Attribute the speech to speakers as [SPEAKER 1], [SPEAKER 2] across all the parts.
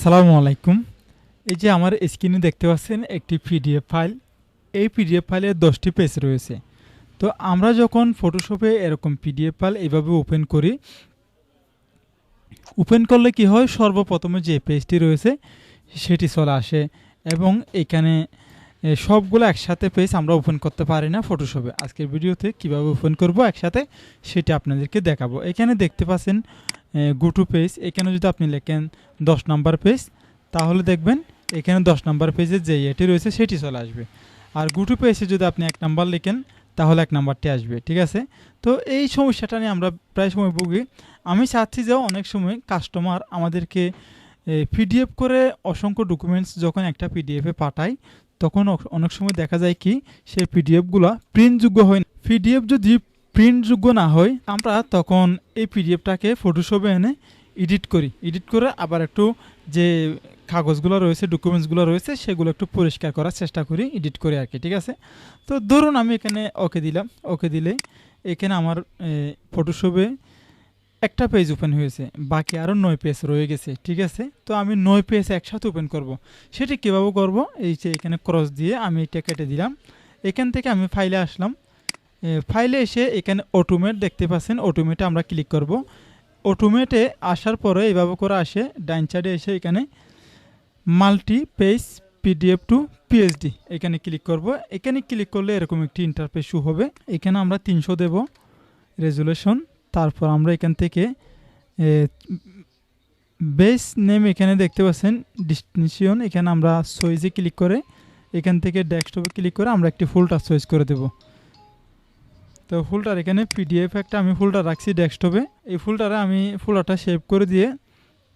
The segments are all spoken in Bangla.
[SPEAKER 1] আসসালামু আলাইকুম। এই যে আমার স্ক্রিনে দেখতে পাচ্ছেন একটি পিডিএফ ফাইল। এই পিডিএফ ফাইলে 10টি পেজ রয়েছে। তো আমরা যখন ফটোশপে এরকম পিডিএফ ফাইল এভাবে ওপেন করি, ওপেন করলে কি হয়, সর্বপ্রথমে যে পেজটি রয়েছে সেটি চলে আসে এবং এখানে সবগুলো একসাথে পেজ আমরা ওপেন করতে পারি না ফটোশপে। আজকের ভিডিওতে কিভাবে ওপেন করব একসাথে সেটা আপনাদেরকে দেখাবো। এখানে দেখতে পাচ্ছেন গো টু পেজ। এখানে যদি আপনি লেখেন 10 নাম্বার পেজ, তাহলে দেখবেন এখানে 10 নাম্বার পেজে যে এটি রয়েছে সেটি চলে আসবে। আর গো টু পেজে যদি আপনি 1 নাম্বার লেখেন তাহলে 1 নাম্বারটি আসবে, ঠিক আছে? তো এই সমস্যাটা নিয়ে আমরা প্রায় সময় ভুগি। আমি চাচ্ছি যে অনেক সময় কাস্টমার আমাদেরকে পিডিএফ করে অসংখ্য ডকুমেন্টস যখন একটা পিডিএফে পাঠায়, তখন অনেক সময় দেখা যায় কি সেই পিডিএফগুলো প্রিন্টযোগ্য হয় না। পিডিএফ যদি প্রিন্টযোগ্য না হয়, আমরা তখন এই পিডিএফটাকে ফটোশপে এনে এডিট করে আবার একটু যে কাগজগুলো রয়েছে, ডকুমেন্টসগুলো রয়েছে, সেগুলো একটু পরিষ্কার করার চেষ্টা করি, এডিট করে আর কি, ঠিক আছে? তো ধরুন আমি এখানে ওকে দিলাম। ওকে দিলে এখানে আমার ফটোশপে একটা পেজ ওপেন হয়েছে, বাকি আরও 9 পেজ রয়ে গেছে, ঠিক আছে? তো আমি 9 পেজ একসাথে ওপেন করব। সেটি কীভাবে করব? এই যে এখানে ক্রস দিয়ে আমি এটা কেটে দিলাম। এখান থেকে আমি ফাইলে আসলাম। ফাইলে এসে এখানে অটোমেট দেখতে পাচ্ছেন, অটোমেটে আমরা ক্লিক করব। অটোমেটে আসার পরে এইভাবে করে আসে, ডাইন সাইডে এসে এখানে multi page PDF two PhD এখানে ক্লিক করব। এখানে ক্লিক করলে এরকম একটি ইন্টারফেস শো হবে। এখানে আমরা 300 দেব রেজুলেশন। তারপর আমরা এখান থেকে বেস নেম এখানে দেখতে পাচ্ছেন ডিস্টিংশন, এখানে আমরা সাইজে ক্লিক করে এখান থেকে ডেস্কটপে ক্লিক করে আমরা একটি ফোল্ডার চয়েস করে দেব। তো ফোল্ডার এখানে পিডিএফ একটা আমি ফোল্ডার রাখছি ডেস্কটপে। এই ফোল্ডারে আমি ফোল্ডারটা সেভ করে দিয়ে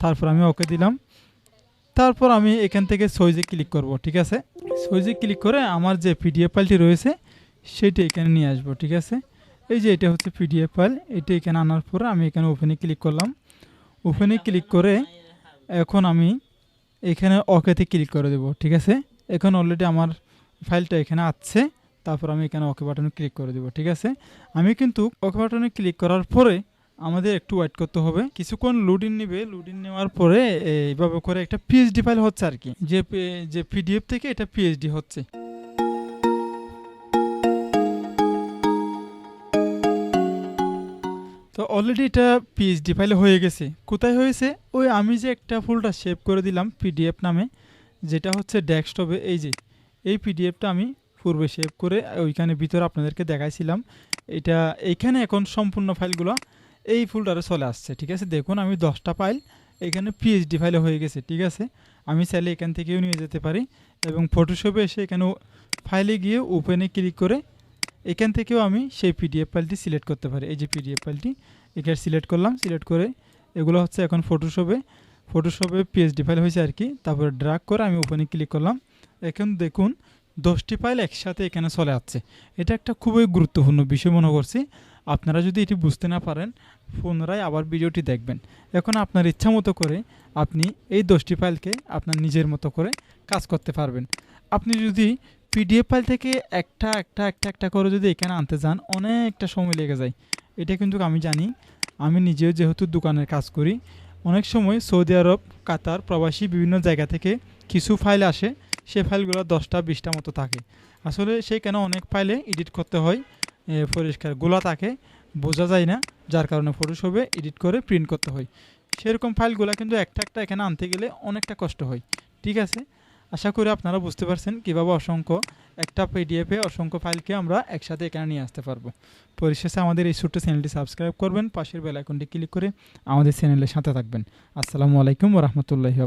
[SPEAKER 1] তারপর আমি ওকে দিলাম। তারপর আমি এখান থেকে সাইজে ক্লিক করব, ঠিক আছে? সাইজে ক্লিক করে আমার যে পিডিএফ ফাইলটি রয়েছে সেটি এখানে নিয়ে আসবো, ঠিক আছে? এই যে এটা হচ্ছে পিডিএফ ফাইল। এটা এখানে আনার পরে আমি এখানে ওপেনে ক্লিক করলাম। ওপেনে ক্লিক করে এখন আমি এখানে ওকেতে ক্লিক করে দেব, ঠিক আছে? এখন অলরেডি আমার ফাইলটা এখানে আছে। তারপর আমি এখানে ওকে বাটনে ক্লিক করে দেব, ঠিক আছে? আমি কিন্তু ওকে বাটনে ক্লিক করার পরে আমাদের একটু ওয়েট করতে হবে, কিছুক্ষণ লোডিং নেবে। লোডিং নেওয়ার পরে এইভাবে করে একটা পিএইচডি ফাইল হচ্ছে আর কি, যে পিডিএফ থেকে এটা পিএইচডি হচ্ছে। তো অলরেডি এটা পিএইচডি ফাইলে হয়ে গেছে। কোথায় হয়েছে? ওই আমি যে একটা ফোল্ডার সেভ করে দিলাম পিডিএফ নামে, যেটা হচ্ছে ডেস্কটপে। এই যে এই পিডিএফটা আমি পূর্বে সেভ করে ওইখানে ভিতরে আপনাদেরকে দেখাইছিলাম। এটা এইখানে এখন সম্পূর্ণ ফাইলগুলো এই ফোল্ডারে চলে আসছে, ঠিক আছে? দেখুন আমি 10টা ফাইল এখানে পিএইচডি ফাইলে হয়ে গেছে, ঠিক আছে? আমি চাইলে এখান থেকেও নিয়ে যেতে পারি এবং ফটোশপে এসে এখানে ফাইলে গিয়ে ওপেনে ক্লিক করে এখান থেকেও আমি সেই পিডিএফ ফাইলটি সিলেক্ট করতে পারি। এই যে পিডিএফ ফাইলটি এখানে সিলেক্ট করলাম। সিলেক্ট করে এগুলো হচ্ছে এখন ফটোশপে পিএইচডি ফাইল হয়েছে আর কি। তারপরে ড্র্যাগ করে আমি ওপেনে ক্লিক করলাম। এখন দেখুন 10টি ফাইল একসাথে এখানে চলে আসছে। এটা একটা খুবই গুরুত্বপূর্ণ বিষয় মনে করছি। আপনারা যদি এটি বুঝতে না পারেন, পুনরায় আবার ভিডিওটি দেখবেন। এখন আপনার ইচ্ছা মতো করে আপনি এই 10টি ফাইলকে আপনার নিজের মতো করে কাজ করতে পারবেন। আপনি যদি পিডিএফ ফাইল থেকে একটা করে যদি এখানে আনতে যান, অনেকটা সময় লেগে যায়। এটা কিন্তু আমি জানি, আমি নিজেও যেহেতু দোকানের কাজ করি, অনেক সময় সৌদি আরব, কাতার, প্রবাসী বিভিন্ন জায়গা থেকে কিছু ফাইল আসে। সে ফাইলগুলো 10টা 20টা মতো থাকে। আসলে সেইখানে অনেক ফাইলে এডিট করতে হয়, পরিষ্কার গোলা থাকে, বোঝা যায় না, যার কারণে ফটোশপে এডিট করে প্রিন্ট করতে হয়। সেরকম ফাইলগুলো কিন্তু একটা এখানে আনতে গেলে অনেকটা কষ্ট হয়, ঠিক আছে? আশা করি আপনারা বুঝতে পারছেন কীভাবে একটা পিডিএফে অসংখ্য ফাইলকে আমরা একসাথে এখানে নিয়ে আসতে পারবো। পরিশেষে আমাদের এই ছোট্ট চ্যানেলটি সাবস্ক্রাইব করবেন, পাশের বেল আইকনটি ক্লিক করে আমাদের চ্যানেলের সাথে থাকবেন। আসসালামু আলাইকুম ওয়া রাহমাতুল্লাহি ওয়া বারাকাতুহু।